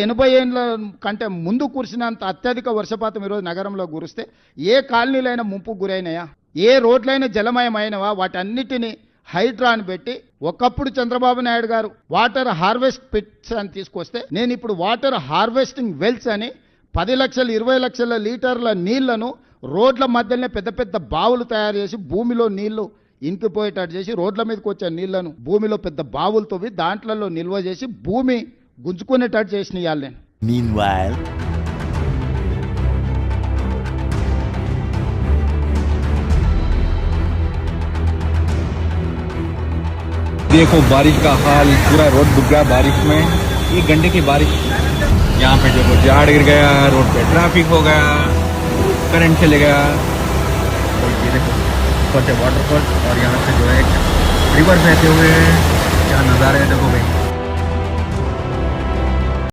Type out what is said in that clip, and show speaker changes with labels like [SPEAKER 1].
[SPEAKER 1] 80 ఏళ్ళ కంటే ముందు కురిసినంత అత్యధిక వర్షపాతం ఈరోజు నగరంలో కురిస్తే ఏ కాలనీలైనా ముంపుకు గురైనాయా? ఏ రోడ్లైనా జలమయమైనవా? వాటన్నిటిని హైడ్రా అని పెట్టి ఒకప్పుడు చంద్రబాబు నాయుడు గారు వాటర్ హార్వెస్ట్ పిట్స్ అని తీసుకొస్తే నేను ఇప్పుడు వాటర్ హార్వెస్టింగ్ వెల్స్ అని 10 లక్షలు 20 లక్షల లీటర్ల నీళ్లను రోడ్ల మధ్యలోనే పెద్ద పెద్ద బావులు తయారు చేసి భూమిలో నీళ్లు ఇంకిపోయేటట్టు చేసి రోడ్ల మీదకి వచ్చే నీళ్లను భూమిలో పెద్ద బావులు తవ్వి దాంట్లలో నిల్వ చేసి భూమి గుంజుకునేటట్టు చేసిన ఇవాళ నేను.
[SPEAKER 2] Meanwhile,
[SPEAKER 3] देखो बारिश का हाल, पूरा रोड डूब गया बारिश में। 1 घंटे की बारिश, यहाँ पे देखो झाड़ गिर गया, रोड पे ट्रैफिक हो गया, करंट चले गया। और ये देखो ऊपर से वाटरफॉल और यहाँ से जो है रिवर बहते हुए क्या नज़ारे हैं देखो भाई।